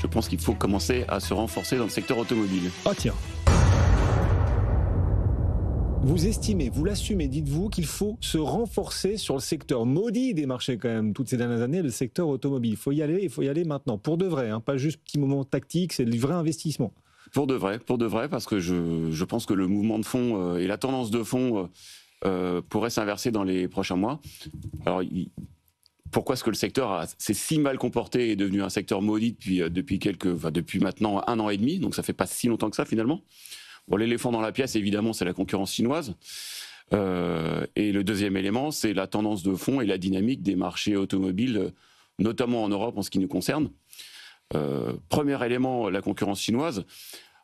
je pense qu'il faut commencer à se renforcer dans le secteur automobile. Ah tiens. Vous estimez, vous l'assumez, dites-vous qu'il faut se renforcer sur le secteur maudit des marchés quand même, toutes ces dernières années, le secteur automobile. Il faut y aller maintenant, pour de vrai, pas juste petit moment tactique, c'est du vrai investissement. Pour de vrai, parce que je pense que le mouvement de fond et la tendance de fond pourraient s'inverser dans les prochains mois. Alors, pourquoi est-ce que le secteur s'est si mal comporté et est devenu un secteur maudit depuis maintenant 1 an et demi, donc ça fait pas si longtemps que ça finalement. Bon, l'éléphant dans la pièce, évidemment, c'est la concurrence chinoise. Et le deuxième élément, c'est la tendance de fond et la dynamique des marchés automobiles, notamment en Europe en ce qui nous concerne. Premier élément, la concurrence chinoise.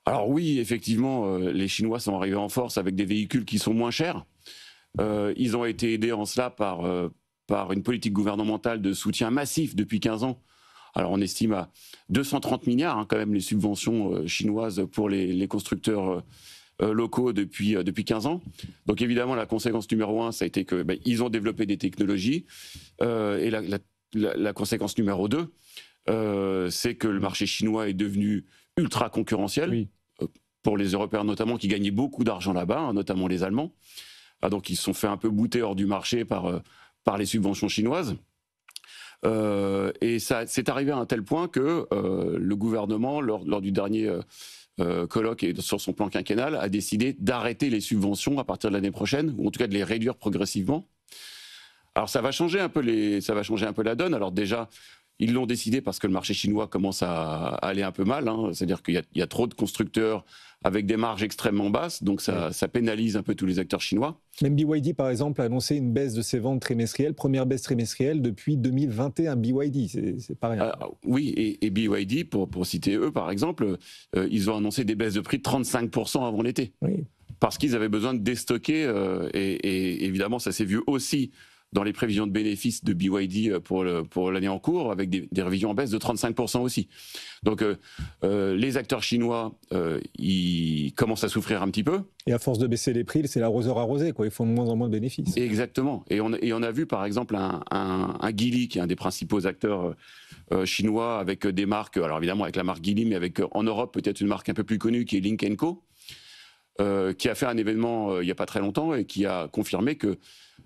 Alors oui, effectivement, les Chinois sont arrivés en force avec des véhicules qui sont moins chers. Ils ont été aidés en cela par une politique gouvernementale de soutien massif depuis 15 ans. Alors on estime à 230 milliards quand même les subventions chinoises pour les constructeurs locaux depuis 15 ans. Donc évidemment la conséquence numéro 1, ça a été que ils ont développé des technologies et la conséquence numéro 2, c'est que le marché chinois est devenu ultra concurrentiel, oui, pour les Européens notamment qui gagnaient beaucoup d'argent là-bas, notamment les Allemands. Donc ils se sont fait un peu bouter hors du marché par les subventions chinoises. Et ça c'est arrivé à un tel point que le gouvernement, lors du dernier colloque et sur son plan quinquennal, a décidé d'arrêter les subventions à partir de l'année prochaine, ou en tout cas de les réduire progressivement. Alors ça va changer un peu la donne. Alors déjà, ils l'ont décidé parce que le marché chinois commence à aller un peu mal. C'est-à-dire qu'il y a trop de constructeurs avec des marges extrêmement basses, donc ça pénalise un peu tous les acteurs chinois. Même BYD, par exemple, a annoncé une baisse de ses ventes trimestrielles, première baisse trimestrielle depuis 2021. BYD, c'est pas rien. Oui, et BYD, pour citer eux, par exemple, ils ont annoncé des baisses de prix de 35% avant l'été. Oui. Parce qu'ils avaient besoin de déstocker, et évidemment, ça s'est vu aussi dans les prévisions de bénéfices de BYD pour l'année en cours, avec des révisions en baisse de 35% aussi. Donc les acteurs chinois, ils commencent à souffrir un petit peu. Et à force de baisser les prix, c'est l'arroseur arrosé, quoi. Ils font de moins en moins de bénéfices. Exactement. Et on a vu par exemple un Geely, qui est un des principaux acteurs chinois, avec des marques, alors évidemment avec la marque Geely, mais avec en Europe peut-être une marque un peu plus connue qui est Lynk & Co, qui a fait un événement il n'y a pas très longtemps et qui a confirmé que,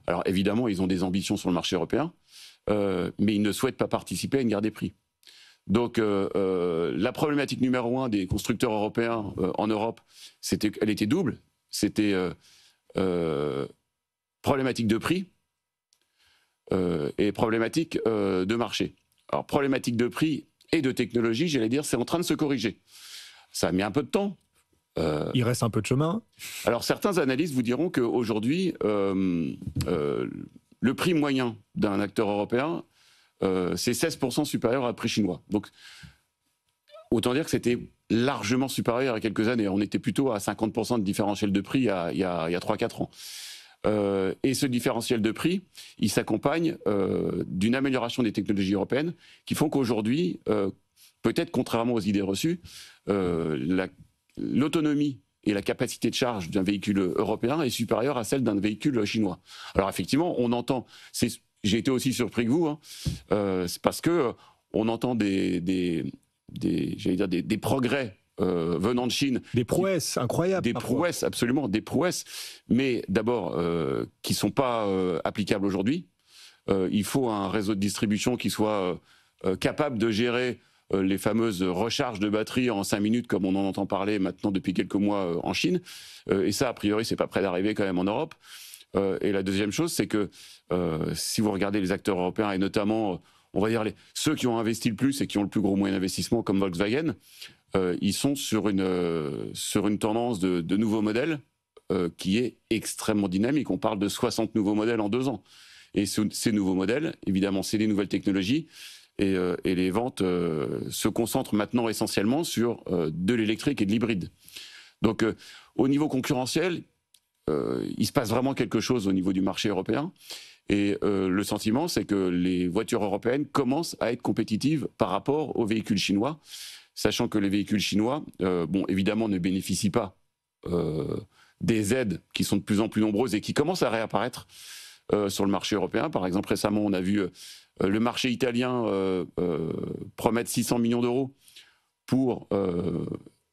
alors évidemment, ils ont des ambitions sur le marché européen, mais ils ne souhaitent pas participer à une guerre des prix. Donc la problématique numéro 1 des constructeurs européens en Europe, elle était double. C'était problématique de prix et problématique de marché. Alors problématique de prix et de technologie, j'allais dire, c'est en train de se corriger. Ça a mis un peu de temps. Il reste un peu de chemin. Alors certains analystes vous diront qu'aujourd'hui, le prix moyen d'un acteur européen, c'est 16% supérieur à prix chinois. Donc autant dire que c'était largement supérieur il y a quelques années. On était plutôt à 50% de différentiel de prix il y a 3-4 ans. Et ce différentiel de prix, il s'accompagne d'une amélioration des technologies européennes qui font qu'aujourd'hui, peut-être contrairement aux idées reçues, l'autonomie et la capacité de charge d'un véhicule européen est supérieure à celle d'un véhicule chinois. Alors effectivement, on entend, j'ai été aussi surpris que vous, c'est parce que on entend des progrès venant de Chine. Des prouesses incroyables. Des prouesses, absolument, des prouesses, mais d'abord qui ne sont pas applicables aujourd'hui. Il faut un réseau de distribution qui soit capable de gérer les fameuses recharges de batterie en 5 minutes, comme on en entend parler maintenant depuis quelques mois en Chine. Et ça, a priori, c'est pas prêt d'arriver quand même en Europe. Et la deuxième chose, c'est que si vous regardez les acteurs européens, et notamment, on va dire, ceux qui ont investi le plus et qui ont le plus gros moyen d'investissement, comme Volkswagen, ils sont sur une tendance de nouveaux modèles qui est extrêmement dynamique. On parle de 60 nouveaux modèles en 2 ans. Et ces nouveaux modèles, évidemment, c'est des nouvelles technologies. Et les ventes se concentrent maintenant essentiellement sur de l'électrique et de l'hybride. Donc au niveau concurrentiel, il se passe vraiment quelque chose au niveau du marché européen. Et le sentiment, c'est que les voitures européennes commencent à être compétitives par rapport aux véhicules chinois, sachant que les véhicules chinois, évidemment, ne bénéficient pas des aides qui sont de plus en plus nombreuses et qui commencent à réapparaître sur le marché européen. Par exemple, récemment, on a vu le marché italien promettre 600 millions d'euros pour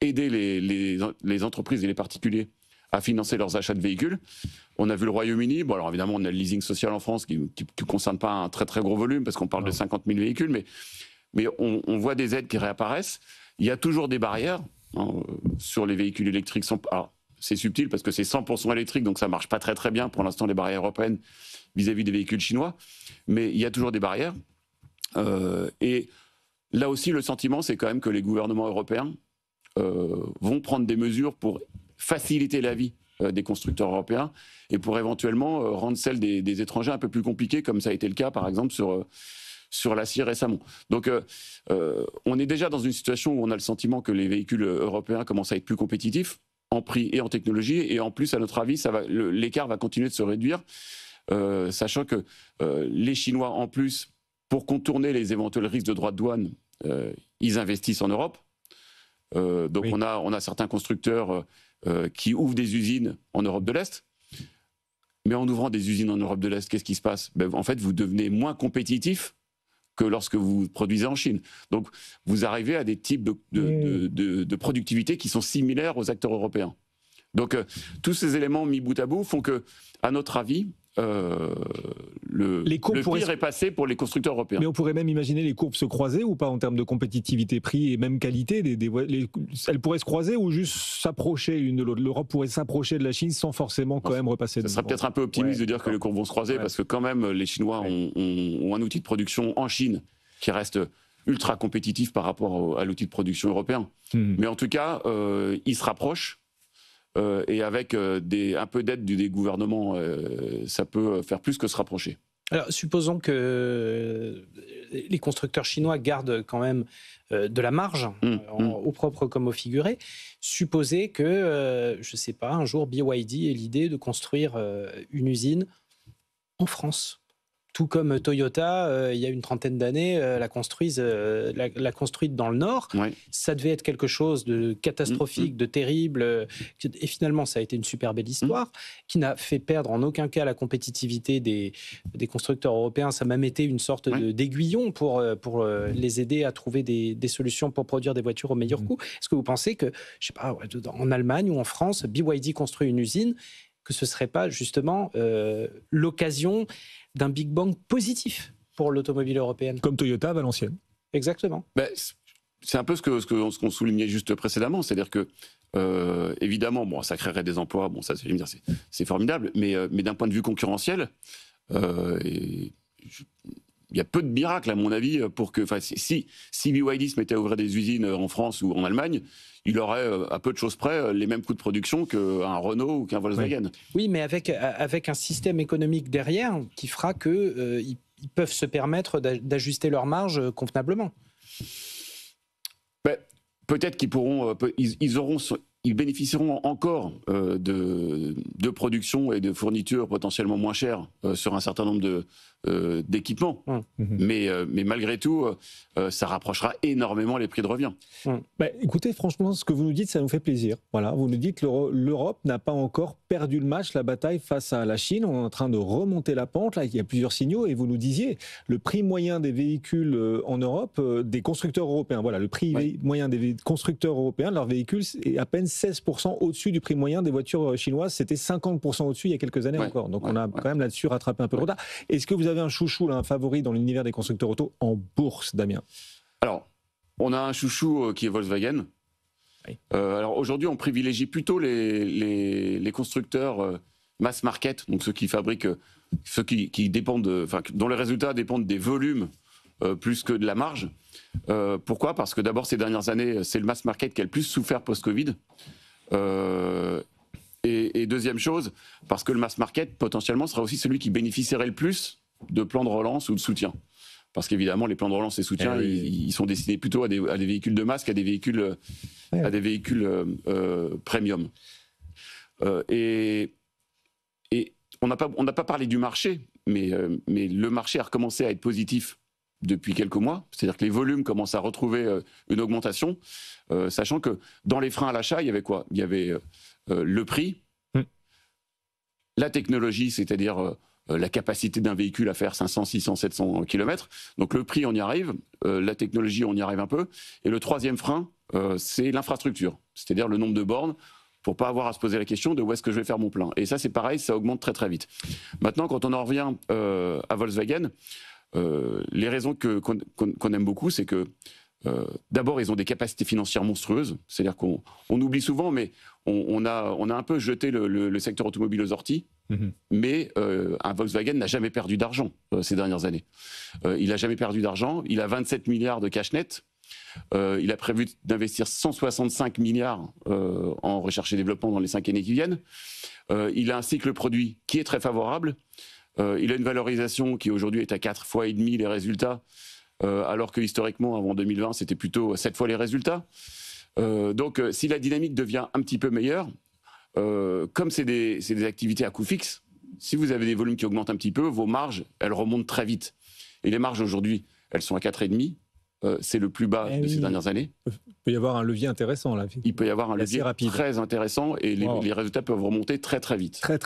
aider les entreprises et les particuliers à financer leurs achats de véhicules. On a vu le Royaume-Uni, bon alors évidemment on a le leasing social en France qui ne concerne pas un très très gros volume parce qu'on parle de 50 000 véhicules, mais on voit des aides qui réapparaissent. Il y a toujours des barrières sur les véhicules électriques. Alors, c'est subtil parce que c'est 100% électrique, donc ça ne marche pas très très bien pour l'instant les barrières européennes vis-à-vis des véhicules chinois, mais il y a toujours des barrières. Et là aussi le sentiment c'est quand même que les gouvernements européens vont prendre des mesures pour faciliter la vie des constructeurs européens et pour éventuellement rendre celle des étrangers un peu plus compliquée, comme ça a été le cas par exemple sur l'acier récemment. Donc on est déjà dans une situation où on a le sentiment que les véhicules européens commencent à être plus compétitifs en prix et en technologie, et en plus à notre avis l'écart va continuer de se réduire, sachant que les Chinois en plus, pour contourner les éventuels risques de droits de douane, ils investissent en Europe. Donc oui. on a certains constructeurs qui ouvrent des usines en Europe de l'Est. Mais en ouvrant des usines en Europe de l'Est, qu'est-ce qui se passe ? En fait, vous devenez moins compétitif que lorsque vous produisez en Chine. Donc, vous arrivez à des types de productivité qui sont similaires aux acteurs européens. Donc, tous ces éléments mis bout à bout font que, à notre avis, le pire est passé pour les constructeurs européens. Mais on pourrait même imaginer les courbes se croiser ou pas en termes de compétitivité, prix et même qualité. Elles pourraient se croiser ou juste s'approcher l'une de l'autre. L'Europe pourrait s'approcher de la Chine sans forcément quand même repasser. Ça serait peut-être un peu optimiste de dire que les courbes vont se croiser parce que quand même les Chinois ont un outil de production en Chine qui reste ultra compétitif par rapport à l'outil de production européen. Mais en tout cas, ils se rapprochent. Et avec un peu d'aide des gouvernements, ça peut faire plus que se rapprocher. Alors, supposons que les constructeurs chinois gardent quand même de la marge, au propre comme au figuré. Supposez que, je ne sais pas, un jour BYD ait l'idée de construire une usine en France. Tout comme Toyota, il y a une trentaine d'années, l'a construite dans le Nord. Ouais. Ça devait être quelque chose de catastrophique, de terrible. Et finalement, ça a été une super belle histoire qui n'a fait perdre en aucun cas la compétitivité des constructeurs européens. Ça m'a même été une sorte d'aiguillon pour les aider à trouver des solutions pour produire des voitures au meilleur coût. Est-ce que vous pensez que, je sais pas, en Allemagne ou en France, BYD construit une usine, que ce ne serait pas justement l'occasion d'un Big Bang positif pour l'automobile européenne ? Comme Toyota à Valenciennes. Exactement. C'est un peu ce qu'on soulignait juste précédemment, c'est-à-dire que, évidemment, bon, ça créerait des emplois, bon, ça, c'est formidable, mais d'un point de vue concurrentiel, il y a peu de miracles, à mon avis, pour que... Si BYD se mettait à ouvrir des usines en France ou en Allemagne, il aurait, à peu de choses près, les mêmes coûts de production qu'un Renault ou qu'un Volkswagen. Oui, mais avec un système économique derrière qui fera qu'ils peuvent se permettre d'ajuster leurs marges convenablement. Peut-être qu'ils pourront... Ils bénéficieront encore de production et de fournitures potentiellement moins chères sur un certain nombre d'équipements. Mais malgré tout, ça rapprochera énormément les prix de revient. Écoutez, franchement, ce que vous nous dites, ça nous fait plaisir. Voilà, vous nous dites que l'Europe n'a pas encore perdu le match, la bataille face à la Chine. On est en train de remonter la pente. Là, il y a plusieurs signaux. Et vous nous disiez, le prix moyen des véhicules en Europe, des constructeurs européens, voilà, le prix moyen des constructeurs européens, leurs véhicules, est à peine 16% au-dessus du prix moyen des voitures chinoises. C'était 50% au-dessus il y a quelques années encore. Donc on a quand même là-dessus rattrapé un peu de retard. Est-ce que vous avez un chouchou, là, un favori dans l'univers des constructeurs auto en bourse, Damien ? Alors, on a un chouchou qui est Volkswagen. Alors aujourd'hui, on privilégie plutôt les constructeurs mass market, donc ceux qui fabriquent, ceux qui dépendent, dont les résultats dépendent des volumes plus que de la marge. Pourquoi ? Parce que d'abord, ces dernières années, c'est le mass market qui a le plus souffert post-Covid. Et deuxième chose, parce que le mass market, potentiellement, sera aussi celui qui bénéficierait le plus de plans de relance ou de soutien. Parce qu'évidemment, les plans de relance et soutien, ils sont destinés plutôt à des véhicules de masse qu'à des véhicules, premium. Et on n'a pas parlé du marché, mais le marché a recommencé à être positif depuis quelques mois. C'est-à-dire que les volumes commencent à retrouver une augmentation, sachant que dans les freins à l'achat, il y avait quoi ? Il y avait le prix, la technologie, c'est-à-dire la capacité d'un véhicule à faire 500, 600, 700 km. Donc le prix, on y arrive, la technologie, on y arrive un peu. Et le troisième frein, c'est l'infrastructure, c'est-à-dire le nombre de bornes, pour pas avoir à se poser la question de où est-ce que je vais faire mon plein. Et ça, c'est pareil, ça augmente très très vite. Maintenant, quand on en revient à Volkswagen, les raisons qu'on aime beaucoup, c'est que d'abord, ils ont des capacités financières monstrueuses. C'est-à-dire qu'on oublie souvent, mais on a un peu jeté le secteur automobile aux orties. Mais un Volkswagen n'a jamais perdu d'argent ces dernières années. Il n'a jamais perdu d'argent. Il a 27 milliards de cash net. Il a prévu d'investir 165 milliards en recherche et développement dans les 5 années qui viennent. Il a un cycle produit qui est très favorable. Il a une valorisation qui aujourd'hui est à 4 fois et demi les résultats, alors que historiquement, avant 2020, c'était plutôt 7 fois les résultats. Donc, si la dynamique devient un petit peu meilleure, comme c'est des activités à coût fixe, si vous avez des volumes qui augmentent un petit peu, vos marges, elles remontent très vite. Et les marges aujourd'hui, elles sont à 4,5. C'est le plus bas de ces dernières années. Il peut y avoir un levier intéressant là. Il peut y avoir un levier très intéressant et les résultats peuvent remonter très très vite. Très